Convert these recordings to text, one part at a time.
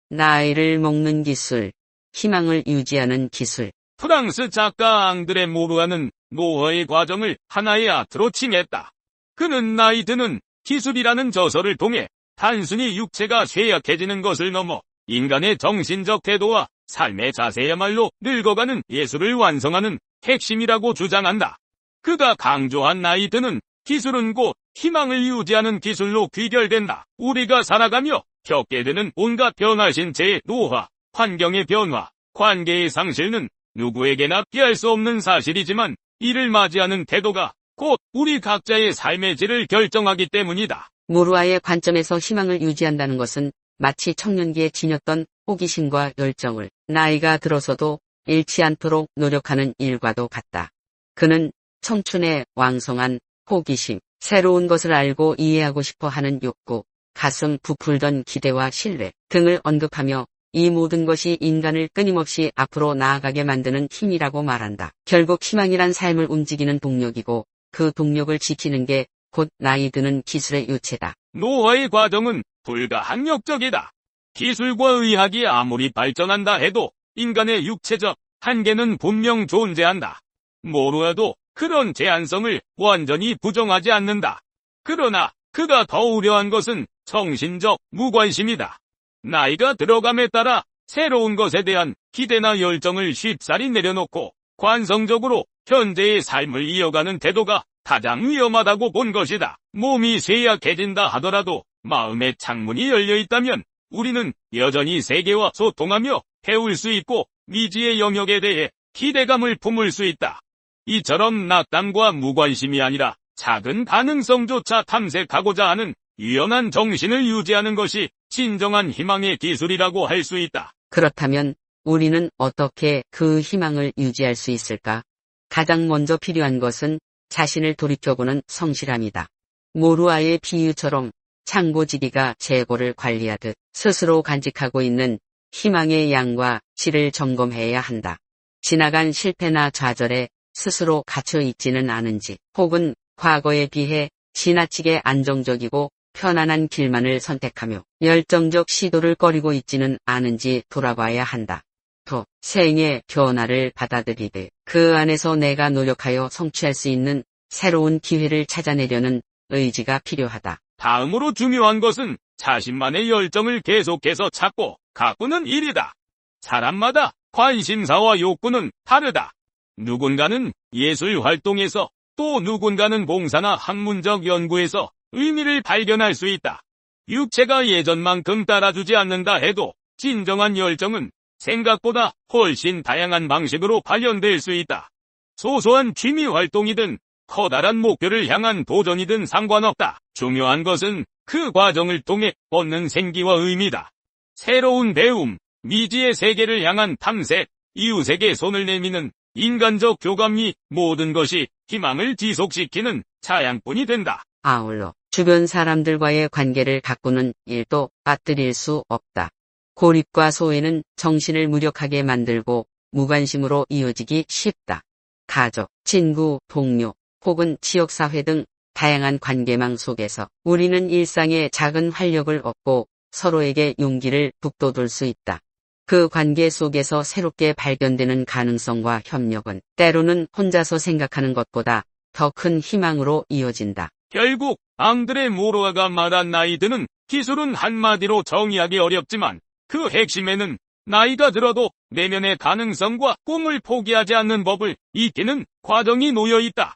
나이를 먹는 기술, 희망을 유지하는 기술. 프랑스 작가 앙드레 모루아는 노화의 과정을 하나의 아트로 칭했다. 그는 나이 드는 기술이라는 저서를 통해 단순히 육체가 쇠약해지는 것을 넘어 인간의 정신적 태도와 삶의 자세야말로 늙어가는 예술을 완성하는 핵심이라고 주장한다. 그가 강조한 나이 드는 기술은 곧 희망을 유지하는 기술로 귀결된다. 우리가 살아가며 겪게 되는 온갖 변화, 신체의 노화, 환경의 변화, 관계의 상실은 누구에게나 피할 수 없는 사실이지만 이를 맞이하는 태도가 곧 우리 각자의 삶의 질을 결정하기 때문이다. 모루아의 관점에서 희망을 유지한다는 것은 마치 청년기에 지녔던 호기심과 열정을 나이가 들어서도 잃지 않도록 노력하는 일과도 같다. 그는 청춘의 왕성한 호기심, 새로운 것을 알고 이해하고 싶어 하는 욕구, 가슴 부풀던 기대와 신뢰 등을 언급하며 이 모든 것이 인간을 끊임없이 앞으로 나아가게 만드는 힘이라고 말한다. 결국 희망이란 삶을 움직이는 동력이고 그 동력을 지키는 게 곧 나이 드는 기술의 유체다. 노화의 과정은 불가항력적이다. 기술과 의학이 아무리 발전한다 해도 인간의 육체적 한계는 분명 존재한다. 모루아도 그런 제한성을 완전히 부정하지 않는다. 그러나 그가 더 우려한 것은 정신적 무관심이다. 나이가 들어감에 따라 새로운 것에 대한 기대나 열정을 쉽사리 내려놓고 관성적으로 현재의 삶을 이어가는 태도가 가장 위험하다고 본 것이다. 몸이 쇠약해진다 하더라도 마음의 창문이 열려 있다면 우리는 여전히 세계와 소통하며 배울 수 있고 미지의 영역에 대해 기대감을 품을 수 있다. 이처럼 낙담과 무관심이 아니라 작은 가능성조차 탐색하고자 하는 유연한 정신을 유지하는 것이 진정한 희망의 기술이라고 할 수 있다. 그렇다면 우리는 어떻게 그 희망을 유지할 수 있을까? 가장 먼저 필요한 것은 자신을 돌이켜보는 성실함이다. 모루아의 비유처럼 창고지기가 재고를 관리하듯 스스로 간직하고 있는 희망의 양과 질을 점검해야 한다. 지나간 실패나 좌절에 스스로 갇혀 있지는 않은지, 혹은 과거에 비해 지나치게 안정적이고 편안한 길만을 선택하며 열정적 시도를 꺼리고 있지는 않은지 돌아봐야 한다. 또 생의 변화를 받아들이되 그 안에서 내가 노력하여 성취할 수 있는 새로운 기회를 찾아내려는 의지가 필요하다. 다음으로 중요한 것은 자신만의 열정을 계속해서 찾고 가꾸는 일이다. 사람마다 관심사와 욕구는 다르다. 누군가는 예술 활동에서, 또 누군가는 봉사나 학문적 연구에서 의미를 발견할 수 있다. 육체가 예전만큼 따라주지 않는다 해도 진정한 열정은 생각보다 훨씬 다양한 방식으로 발현될 수 있다. 소소한 취미 활동이든 커다란 목표를 향한 도전이든 상관없다. 중요한 것은 그 과정을 통해 얻는 생기와 의미다. 새로운 배움, 미지의 세계를 향한 탐색, 이웃에게 손을 내미는 인간적 교감이 모든 것이 희망을 지속시키는 자양분이 된다. 아울러 주변 사람들과의 관계를 가꾸는 일도 빠뜨릴 수 없다. 고립과 소외는 정신을 무력하게 만들고 무관심으로 이어지기 쉽다. 가족, 친구, 동료, 혹은 지역사회 등 다양한 관계망 속에서 우리는 일상의 작은 활력을 얻고 서로에게 용기를 북돋울 수 있다. 그 관계 속에서 새롭게 발견되는 가능성과 협력은 때로는 혼자서 생각하는 것보다 더 큰 희망으로 이어진다. 결국 앙드레 모루아가 말한 나이 드는 기술은 한마디로 정의하기 어렵지만 그 핵심에는 나이가 들어도 내면의 가능성과 꿈을 포기하지 않는 법을 익히는 과정이 놓여 있다.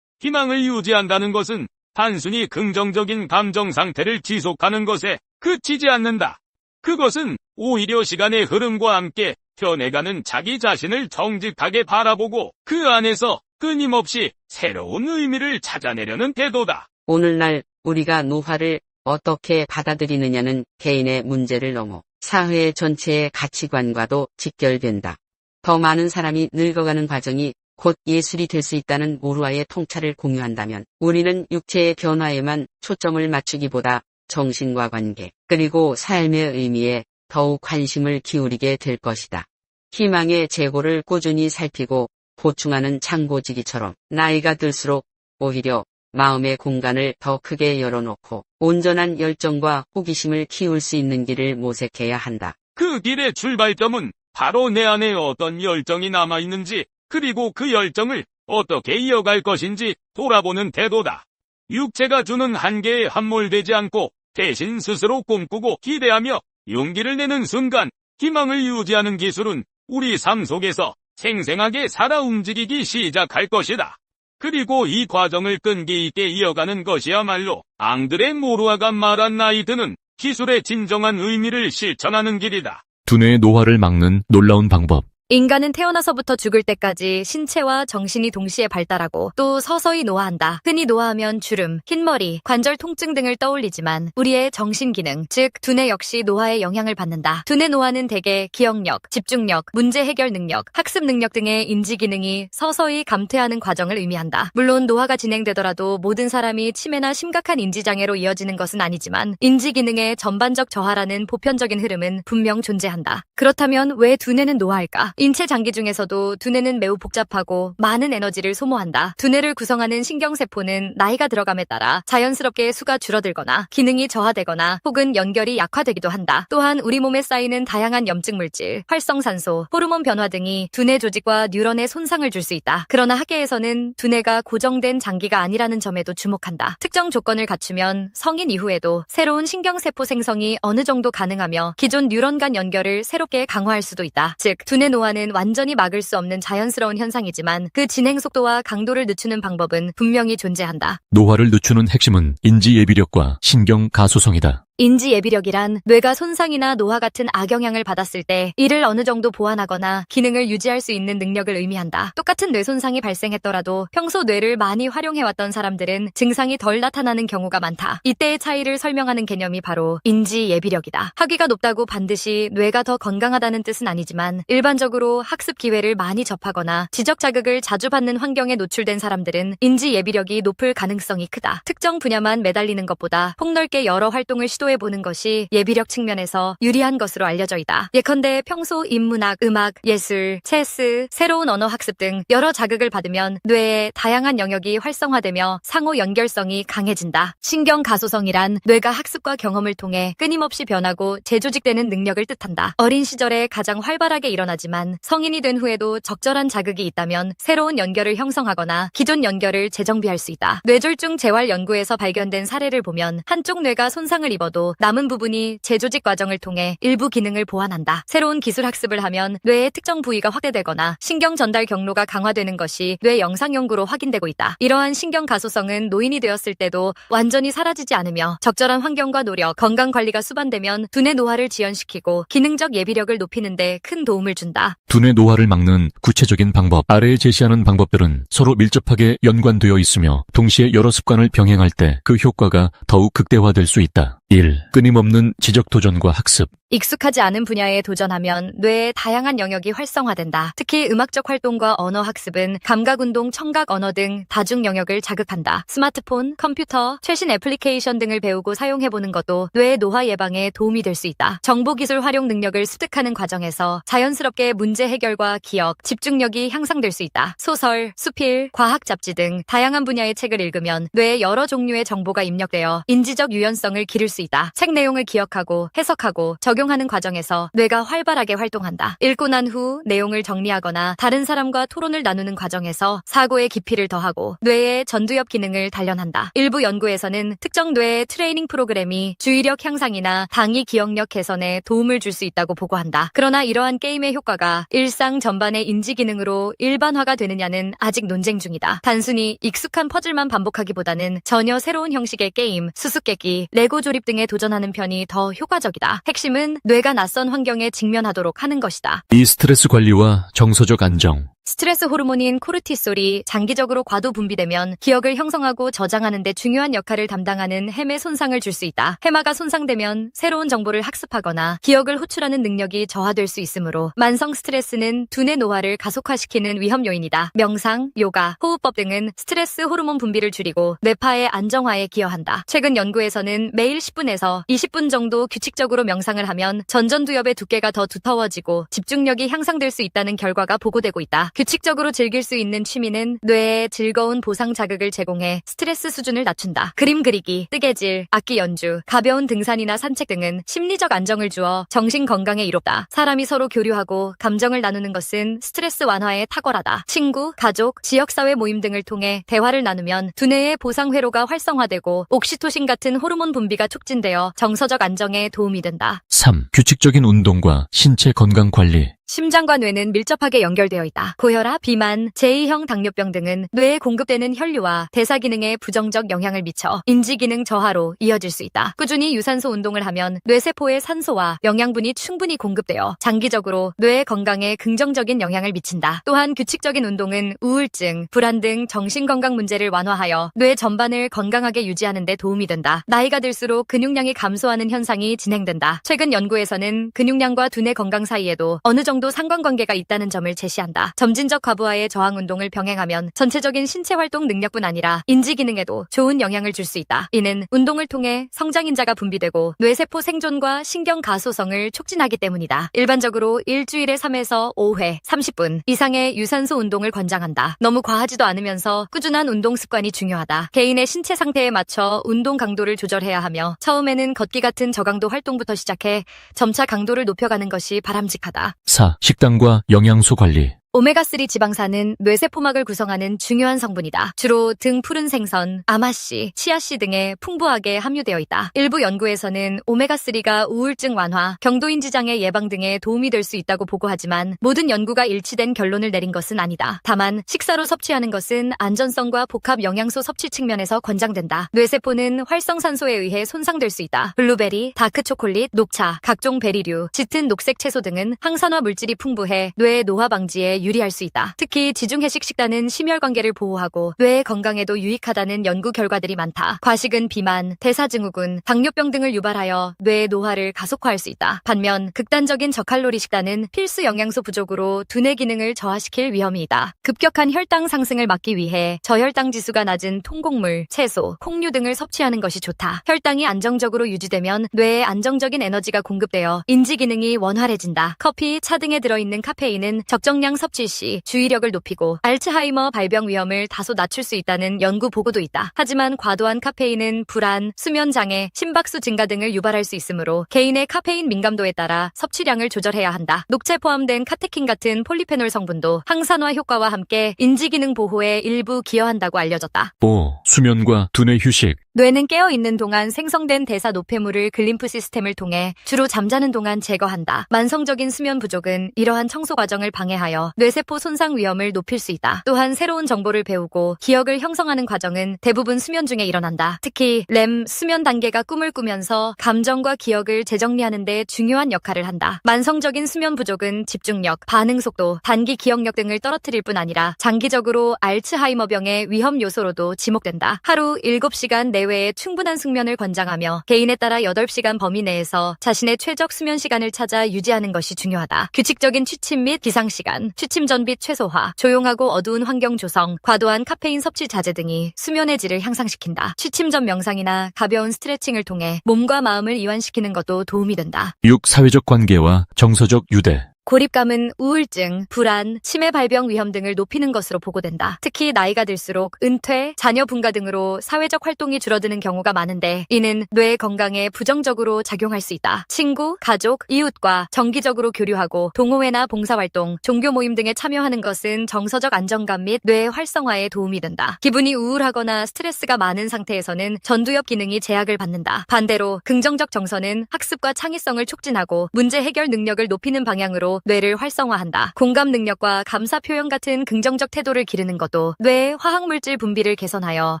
희망을 유지한다는 것은 단순히 긍정적인 감정 상태를 지속하는 것에 그치지 않는다. 그것은 오히려 시간의 흐름과 함께 변해가는 자기 자신을 정직하게 바라보고 그 안에서 끊임없이 새로운 의미를 찾아내려는 태도다. 오늘날 우리가 노화를 어떻게 받아들이느냐는 개인의 문제를 넘어 사회 전체의 가치관과도 직결된다. 더 많은 사람이 늙어가는 과정이 곧 예술이 될 수 있다는 모루아의 통찰을 공유한다면 우리는 육체의 변화에만 초점을 맞추기보다 정신과 관계, 그리고 삶의 의미에 더욱 관심을 기울이게 될 것이다. 희망의 재고를 꾸준히 살피고 보충하는 창고지기처럼 나이가 들수록 오히려 마음의 공간을 더 크게 열어놓고 온전한 열정과 호기심을 키울 수 있는 길을 모색해야 한다. 그 길의 출발점은 바로 내 안에 어떤 열정이 남아있는지, 그리고 그 열정을 어떻게 이어갈 것인지 돌아보는 태도다. 육체가 주는 한계에 함몰되지 않고 대신 스스로 꿈꾸고 기대하며 용기를 내는 순간 희망을 유지하는 기술은 우리 삶 속에서 생생하게 살아 움직이기 시작할 것이다. 그리고 이 과정을 끈기 있게 이어가는 것이야말로 앙드레 모루아가 말한 나이 드는 기술의 진정한 의미를 실천하는 길이다. 두뇌의 노화를 막는 놀라운 방법. 인간은 태어나서부터 죽을 때까지 신체와 정신이 동시에 발달하고 또 서서히 노화한다. 흔히 노화하면 주름, 흰머리, 관절 통증 등을 떠올리지만 우리의 정신 기능, 즉 두뇌 역시 노화에 영향을 받는다. 두뇌 노화는 대개 기억력, 집중력, 문제 해결 능력, 학습 능력 등의 인지 기능이 서서히 감퇴하는 과정을 의미한다. 물론 노화가 진행되더라도 모든 사람이 치매나 심각한 인지 장애로 이어지는 것은 아니지만 인지 기능의 전반적 저하라는 보편적인 흐름은 분명 존재한다. 그렇다면 왜 두뇌는 노화할까? 인체 장기 중에서도 두뇌는 매우 복잡하고 많은 에너지를 소모한다. 두뇌를 구성하는 신경세포는 나이가 들어감에 따라 자연스럽게 수가 줄어들거나 기능이 저하되거나 혹은 연결이 약화되기도 한다. 또한 우리 몸에 쌓이는 다양한 염증 물질, 활성산소, 호르몬 변화 등이 두뇌 조직과 뉴런에 손상을 줄 수 있다. 그러나 학계에서는 두뇌가 고정된 장기가 아니라는 점에도 주목한다. 특정 조건을 갖추면 성인 이후에도 새로운 신경세포 생성이 어느 정도 가능하며 기존 뉴런 간 연결을 새롭게 강화할 수도 있다. 즉, 두뇌 노화는 완전히 막을 수 없는 자연스러운 현상이지만 그 진행 속도와 강도를 늦추는 방법은 분명히 존재한다. 노화를 늦추는 핵심은 인지 예비력과 신경 가소성이다. 인지 예비력이란 뇌가 손상이나 노화 같은 악영향을 받았을 때 이를 어느 정도 보완하거나 기능을 유지할 수 있는 능력을 의미한다. 똑같은 뇌 손상이 발생했더라도 평소 뇌를 많이 활용해왔던 사람들은 증상이 덜 나타나는 경우가 많다. 이때의 차이를 설명하는 개념이 바로 인지 예비력이다. 학위가 높다고 반드시 뇌가 더 건강하다는 뜻은 아니지만 일반적으로 학습 기회를 많이 접하거나 지적 자극을 자주 받는 환경에 노출된 사람들은 인지 예비력이 높을 가능성이 크다. 특정 분야만 매달리는 것보다 폭넓게 여러 활동을 시도해보는 것이 예비력 측면에서 유리한 것으로 알려져 있다. 예컨대 평소 인문학, 음악, 예술, 체스, 새로운 언어 학습 등 여러 자극을 받으면 뇌의 다양한 영역이 활성화되며 상호 연결성이 강해진다. 신경 가소성이란 뇌가 학습과 경험을 통해 끊임없이 변하고 재조직되는 능력을 뜻한다. 어린 시절에 가장 활발하게 일어나지만 성인이 된 후에도 적절한 자극이 있다면 새로운 연결을 형성하거나 기존 연결을 재정비할 수 있다. 뇌졸중 재활 연구에서 발견된 사례를 보면 한쪽 뇌가 손상을 입어도 남은 부분이 재조직 과정을 통해 일부 기능을 보완한다. 새로운 기술 학습을 하면 뇌의 특정 부위가 확대되거나 신경 전달 경로가 강화되는 것이 뇌 영상 연구로 확인되고 있다. 이러한 신경 가소성은 노인이 되었을 때도 완전히 사라지지 않으며 적절한 환경과 노력, 건강 관리가 수반되면 두뇌 노화를 지연시키고 기능적 예비력을 높이는 데 큰 도움을 준다. 두뇌 노화를 막는 구체적인 방법. 아래에 제시하는 방법들은 서로 밀접하게 연관되어 있으며 동시에 여러 습관을 병행할 때 그 효과가 더욱 극대화될 수 있다. 1. 끊임없는 지적 도전과 학습. 익숙하지 않은 분야에 도전하면 뇌의 다양한 영역이 활성화된다. 특히 음악적 활동과 언어 학습은 감각운동, 청각 언어 등 다중 영역을 자극한다. 스마트폰, 컴퓨터, 최신 애플리케이션 등을 배우고 사용해보는 것도 뇌의 노화 예방에 도움이 될 수 있다. 정보기술 활용 능력을 습득하는 과정에서 자연스럽게 문제 해결과 기억, 집중력이 향상될 수 있다. 소설, 수필, 과학 잡지 등 다양한 분야의 책을 읽으면 뇌에 여러 종류의 정보가 입력되어 인지적 유연성을 기를 수 있다. 책 내용을 기억하고 해석하고 적용하는 과정에서 뇌가 활발하게 활동한다. 읽고 난 후 내용을 정리하거나 다른 사람과 토론을 나누는 과정에서 사고의 깊이를 더하고 뇌의 전두엽 기능을 단련한다. 일부 연구에서는 특정 뇌의 트레이닝 프로그램이 주의력 향상이나 당위 기억력 개선에 도움을 줄 수 있다고 보고한다. 그러나 이러한 게임의 효과가 일상 전반의 인지 기능으로 일반화가 되느냐는 아직 논쟁 중이다. 단순히 익숙한 퍼즐만 반복하기보다는 전혀 새로운 형식의 게임, 수수께끼, 레고 조립 등에 도전하는 편이 더 효과적이다. 핵심은 뇌가 낯선 환경에 직면하도록 하는 것이다. 2. 스트레스 관리와 정서적 안정. 스트레스 호르몬인 코르티솔이 장기적으로 과도 분비되면 기억을 형성하고 저장하는 데 중요한 역할을 담당하는 해매 손상을 줄 수 있다. 해마가 손상되면 새로운 정보를 학습하거나 기억을 호출하는 능력이 저하될 수 있으므로 만성 스트레스는 두뇌 노화를 가속화시키는 위험 요인이다. 명상, 요가, 호흡법 등은 스트레스 호르몬 분비를 줄이고 뇌파의 안정화에 기여한다. 최근 연구에서는 매일 10분에서 20분 정도 규칙적으로 명상을 하면 전전두엽의 두께가 더 두터워지고 집중력이 향상될 수 있다는 결과가 보고되고 있다. 규칙적으로 즐길 수 있는 취미는 뇌에 즐거운 보상 자극을 제공해 스트레스 수준을 낮춘다. 그림 그리기, 뜨개질, 악기 연주, 가벼운 등산이나 산책 등은 심리적 안정을 주어 정신 건강에 이롭다. 사람이 서로 교류하고 감정을 나누는 것은 스트레스 완화에 탁월하다. 친구, 가족, 지역사회 모임 등을 통해 대화를 나누면 두뇌의 보상 회로가 활성화되고 옥시토신 같은 호르몬 분비가 촉진되어 정서적 안정에 도움이 된다. 3. 규칙적인 운동과 신체 건강 관리. 심장과 뇌는 밀접하게 연결되어 있다. 고혈압, 비만, 제2형 당뇨병 등은 뇌에 공급되는 혈류와 대사 기능에 부정적 영향을 미쳐 인지 기능 저하로 이어질 수 있다. 꾸준히 유산소 운동을 하면 뇌세포에 산소와 영양분이 충분히 공급되어 장기적으로 뇌 건강에 긍정적인 영향을 미친다. 또한 규칙적인 운동은 우울증, 불안 등 정신건강 문제를 완화하여 뇌 전반을 건강하게 유지하는 데 도움이 된다. 나이가 들수록 근육량이 감소하는 현상이 진행된다. 최근 연구에서는 근육량과 두뇌 건강 사이에도 어느 정도 상관관계가 있다는 점을 제시한다. 점진적 과부하의 저항 운동을 병행하면 전체적인 신체 활동 능력뿐 아니라 인지 기능에도 좋은 영향을 줄 수 있다. 이는 운동을 통해 성장인자가 분비되고 뇌세포 생존과 신경 가소성을 촉진하기 때문이다. 일반적으로 일주일에 3에서 5회, 30분 이상의 유산소 운동을 권장한다. 너무 과하지도 않으면서 꾸준한 운동 습관이 중요하다. 개인의 신체 상태에 맞춰 운동 강도를 조절해야 하며 처음에는 걷기 같은 저강도 활동부터 시작해 점차 강도를 높여가는 것이 바람직하다. 4. 식단과 영양소 관리. 오메가3 지방산은 뇌세포막을 구성하는 중요한 성분이다. 주로 등 푸른 생선, 아마씨, 치아씨 등에 풍부하게 함유되어 있다. 일부 연구에서는 오메가3가 우울증 완화, 경도인지 장애 예방 등에 도움이 될 수 있다고 보고하지만 모든 연구가 일치된 결론을 내린 것은 아니다. 다만 식사로 섭취하는 것은 안전성과 복합 영양소 섭취 측면에서 권장된다. 뇌세포는 활성산소에 의해 손상될 수 있다. 블루베리, 다크초콜릿, 녹차, 각종 베리류, 짙은 녹색 채소 등은 항산화 물질이 풍부해 뇌 노화 방지에 유리할 수 있다. 특히 지중해식 식단은 심혈관계를 보호하고 뇌 건강에도 유익하다는 연구 결과들이 많다. 과식은 비만, 대사증후군, 당뇨병 등을 유발하여 뇌 노화를 가속화할 수 있다. 반면 극단적인 저칼로리 식단은 필수 영양소 부족으로 두뇌 기능을 저하시킬 위험이 있다. 급격한 혈당 상승을 막기 위해 저혈당 지수가 낮은 통곡물, 채소, 콩류 등을 섭취하는 것이 좋다. 혈당이 안정적으로 유지되면 뇌에 안정적인 에너지가 공급되어 인지 기능이 원활해진다. 커피, 차 등에 들어있는 카페인은 적정량 섭취 시 주의력을 높이고 알츠하이머 발병 위험을 다소 낮출 수 있다는 연구 보고도 있다. 하지만 과도한 카페인은 불안, 수면 장애, 심박수 증가 등을 유발할 수 있으므로 개인의 카페인 민감도에 따라 섭취량을 조절해야 한다. 녹차에 포함된 카테킨 같은 폴리페놀 성분도 항산화 효과와 함께 인지 기능 보호에 일부 기여한다고 알려졌다. 5. 수면과 두뇌 휴식. 뇌는 깨어있는 동안 생성된 대사 노폐물을 글림프 시스템을 통해 주로 잠자는 동안 제거한다. 만성적인 수면 부족은 이러한 청소 과정을 방해하여 뇌세포 손상 위험을 높일 수 있다. 또한 새로운 정보를 배우고 기억을 형성하는 과정은 대부분 수면 중에 일어난다. 특히 렘 수면 단계가 꿈을 꾸면서 감정과 기억을 재정리하는 데 중요한 역할을 한다. 만성적인 수면 부족은 집중력, 반응 속도, 단기 기억력 등을 떨어뜨릴 뿐 아니라 장기적으로 알츠하이머병의 위험 요소로도 지목된다. 하루 7시간 내외의 충분한 숙면을 권장하며 개인에 따라 8시간 범위 내에서 자신의 최적 수면 시간을 찾아 유지하는 것이 중요하다. 규칙적인 취침 및 기상시간, 취침 전빛 최소화, 조용하고 어두운 환경 조성, 과도한 카페인 섭취 자제 등이 수면의 질을 향상시킨다. 취침 전 명상이나 가벼운 스트레칭을 통해 몸과 마음을 이완시키는 것도 도움이 된다. 6. 사회적 관계와 정서적 유대. 고립감은 우울증, 불안, 치매 발병 위험 등을 높이는 것으로 보고된다. 특히 나이가 들수록 은퇴, 자녀 분가 등으로 사회적 활동이 줄어드는 경우가 많은데 이는 뇌 건강에 부정적으로 작용할 수 있다. 친구, 가족, 이웃과 정기적으로 교류하고 동호회나 봉사활동, 종교 모임 등에 참여하는 것은 정서적 안정감 및 뇌 활성화에 도움이 된다. 기분이 우울하거나 스트레스가 많은 상태에서는 전두엽 기능이 제약을 받는다. 반대로 긍정적 정서는 학습과 창의성을 촉진하고 문제 해결 능력을 높이는 방향으로 뇌를 활성화한다. 공감 능력과 감사 표현 같은 긍정적 태도를 기르는 것도 뇌의 화학물질 분비를 개선하여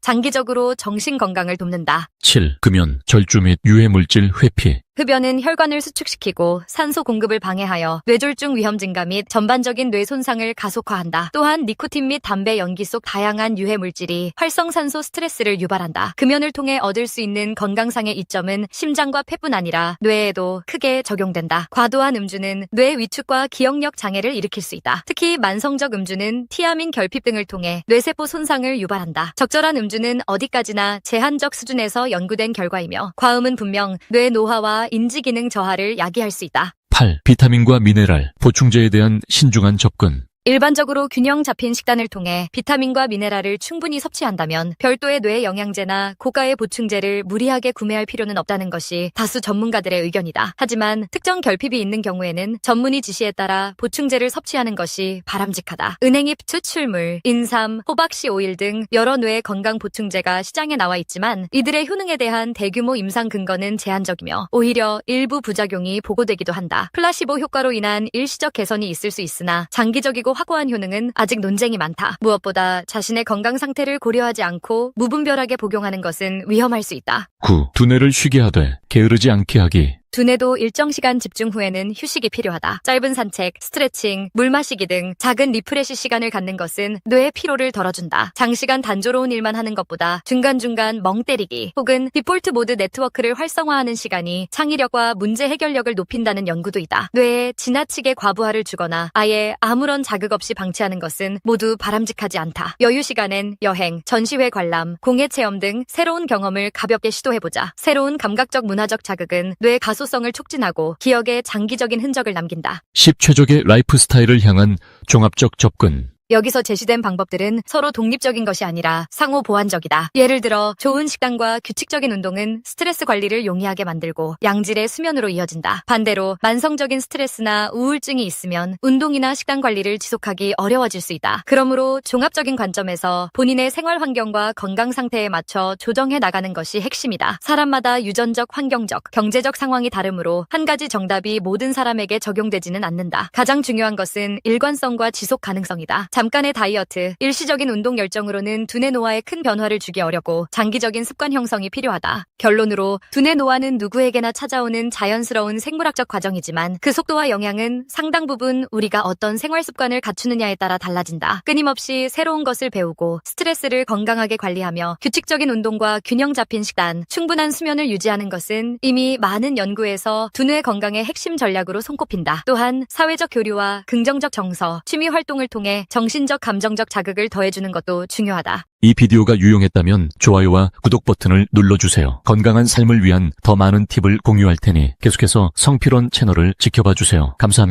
장기적으로 정신 건강을 돕는다. 7. 금연, 절주 및 유해물질 회피. 흡연은 혈관을 수축시키고 산소 공급을 방해하여 뇌졸중 위험 증가 및 전반적인 뇌 손상을 가속화한다. 또한 니코틴 및 담배 연기 속 다양한 유해 물질이 활성산소 스트레스를 유발한다. 금연을 통해 얻을 수 있는 건강상의 이점은 심장과 폐뿐 아니라 뇌에도 크게 적용된다. 과도한 음주는 뇌 위축과 기억력 장애를 일으킬 수 있다. 특히 만성적 음주는 티아민 결핍 등을 통해 뇌세포 손상을 유발한다. 적절한 음주는 어디까지나 제한적 수준에서 연구된 결과이며 과음은 분명 뇌 노화와 인지 기능 저하를 야기할 수 있다. 8. 비타민과 미네랄, 보충제에 대한 신중한 접근. 일반적으로 균형 잡힌 식단을 통해 비타민과 미네랄을 충분히 섭취한다면 별도의 뇌 영양제나 고가의 보충제를 무리하게 구매할 필요는 없다는 것이 다수 전문가들의 의견이다. 하지만 특정 결핍이 있는 경우에는 전문의 지시에 따라 보충제를 섭취하는 것이 바람직하다. 은행잎 추출물, 인삼, 호박씨 오일 등 여러 뇌 건강 보충제가 시장에 나와 있지만 이들의 효능에 대한 대규모 임상 근거는 제한적이며 오히려 일부 부작용이 보고되기도 한다. 플라시보 효과로 인한 일시적 개선이 있을 수 있으나 장기적이고 확고한 효능은 아직 논쟁이 많다. 무엇보다 자신의 건강 상태를 고려하지 않고 무분별하게 복용하는 것은 위험할 수 있다. 9. 두뇌를 쉬게 하되 게으르지 않게 하기. 두뇌도 일정 시간 집중 후에는 휴식이 필요하다. 짧은 산책, 스트레칭, 물 마시기 등 작은 리프레시 시간을 갖는 것은 뇌의 피로를 덜어준다. 장시간 단조로운 일만 하는 것보다 중간중간 멍 때리기 혹은 디폴트 모드 네트워크를 활성화하는 시간이 창의력과 문제 해결력을 높인다는 연구도 있다. 뇌에 지나치게 과부하를 주거나 아예 아무런 자극 없이 방치하는 것은 모두 바람직하지 않다. 여유 시간엔 여행, 전시회 관람, 공예 체험 등 새로운 경험을 가볍게 시도해보자. 새로운 감각적 문화적 자극은 뇌 가소성을 촉진하고 기억에 장기적인 흔적을 남긴다. 10. 최적의 라이프 스타일을 향한 종합적 접근. 여기서 제시된 방법들은 서로 독립적인 것이 아니라 상호 보완적이다. 예를 들어 좋은 식단과 규칙적인 운동은 스트레스 관리를 용이하게 만들고 양질의 수면으로 이어진다. 반대로 만성적인 스트레스나 우울증이 있으면 운동이나 식단 관리를 지속하기 어려워질 수 있다. 그러므로 종합적인 관점에서 본인의 생활 환경과 건강 상태에 맞춰 조정해 나가는 것이 핵심이다. 사람마다 유전적, 환경적, 경제적 상황이 다르므로 한 가지 정답이 모든 사람에게 적용되지는 않는다. 가장 중요한 것은 일관성과 지속 가능성이다. 잠깐의 다이어트, 일시적인 운동 열정으로는 두뇌 노화에 큰 변화를 주기 어렵고 장기적인 습관 형성이 필요하다. 결론으로 두뇌 노화는 누구에게나 찾아오는 자연스러운 생물학적 과정이지만 그 속도와 영향은 상당 부분 우리가 어떤 생활 습관을 갖추느냐에 따라 달라진다. 끊임없이 새로운 것을 배우고 스트레스를 건강하게 관리하며 규칙적인 운동과 균형 잡힌 식단, 충분한 수면을 유지하는 것은 이미 많은 연구에서 두뇌 건강의 핵심 전략으로 손꼽힌다. 또한 사회적 교류와 긍정적 정서, 취미 활동을 통해 정신적, 감정적 자극을 더해주는 것도 중요하다. 이 비디오가 유용했다면 좋아요와 구독 버튼을 눌러주세요. 건강한 삶을 위한 더 많은 팁을 공유할 테니 계속해서 성필원 채널을 지켜봐 주세요. 감사합니다.